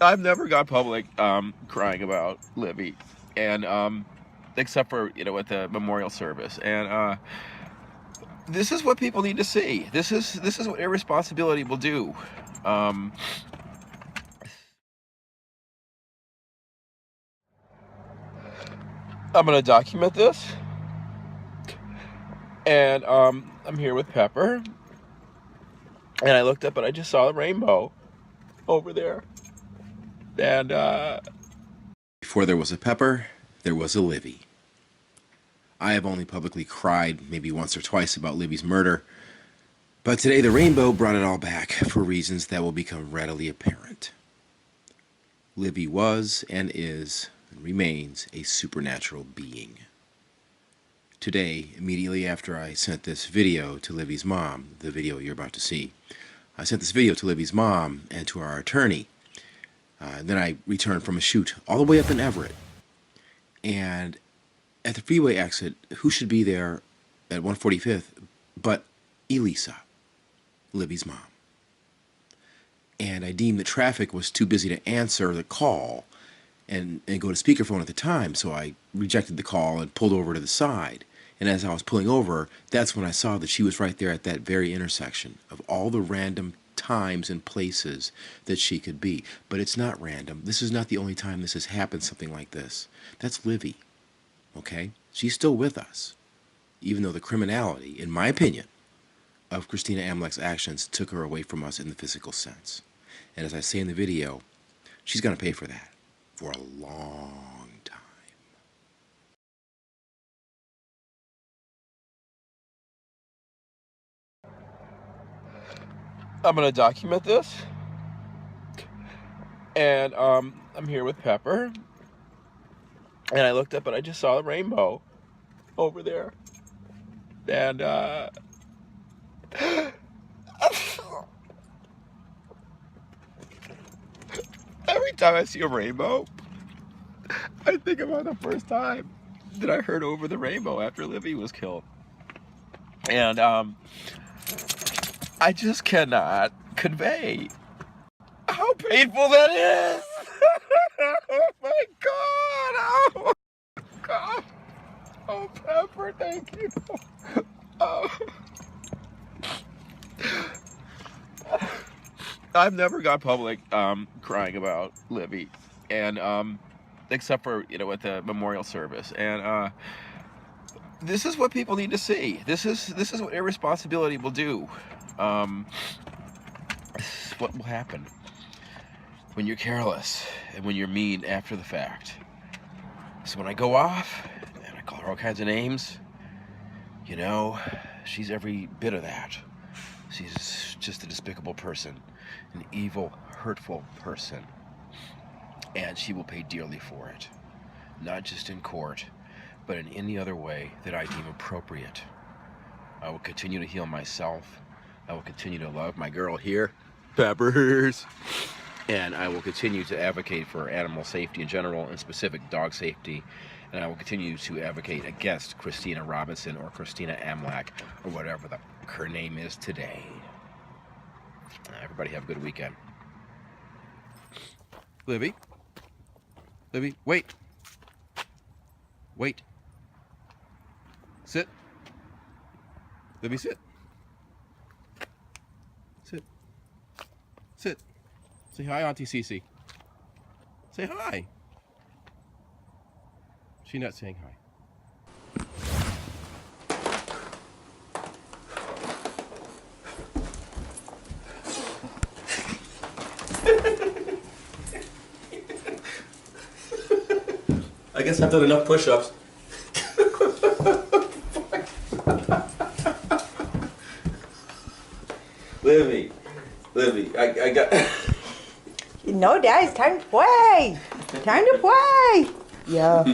I've never got public crying about Livi, and except for at the memorial service, and this is what people need to see. This is what irresponsibility will do. I'm gonna document this, and I'm here with Pepper, and I looked up and I just saw the rainbow over there, and Before there was a Pepper, there was a Livi. I have only publicly cried maybe once or twice about Livi's murder, but today the rainbow brought it all back for reasons that will become readily apparent. Livi was and is and remains a supernatural being. Today, immediately after I sent this video to Livi's mom, the video you're about to see, I sent this video to Livi's mom and to our attorney. Then I returned from a shoot all the way up in Everett. And at the freeway exit, who should be there at 145th but Elisa, Livi's mom. And I deemed that traffic was too busy to answer the call and go to speakerphone at the time, so I rejected the call and pulled over to the side. And as I was pulling over, that's when I saw that she was right there at that very intersection of all the random times and places that she could be. But it's not random. This is not the only time this has happened, something like this. That's Livi, okay? She's still with us, even though the criminality, in my opinion, of Kristina Amlak's actions took her away from us in the physical sense. And as I say in the video, she's going to pay for that for a long time. I'm gonna document this, and I'm here with Pepper, and I looked up and I just saw the rainbow over there, and every time I see a rainbow, I think about the first time that I heard Over the Rainbow after Livi was killed. And I just cannot convey how painful that is. Oh my God. Oh God. Oh, Pepper, thank you. Oh. I've never got public crying about Livi, and except for at the memorial service, and this is what people need to see. This is what irresponsibility will do. This is what will happen when you're careless and when you're mean after the fact. So when I go off and I call her all kinds of names, she's every bit of that. She's just a despicable person, an evil, hurtful person. And she will pay dearly for it. Not just in court, but in any other way that I deem appropriate. I will continue to heal myself. I will continue to love my girl here, Peppers. And I will continue to advocate for animal safety in general, and specific dog safety. And I will continue to advocate against Kristina Robinson or Kristina Amlak or whatever her name is today. Everybody have a good weekend. Livi, wait. Wait. Sit. Livi, sit. Sit. Sit. Say hi, Auntie Cece. Say hi. She's not saying hi. I guess I've done enough push-ups. Livi, I got... No, Dad, it's time to play. Time to play. Yeah.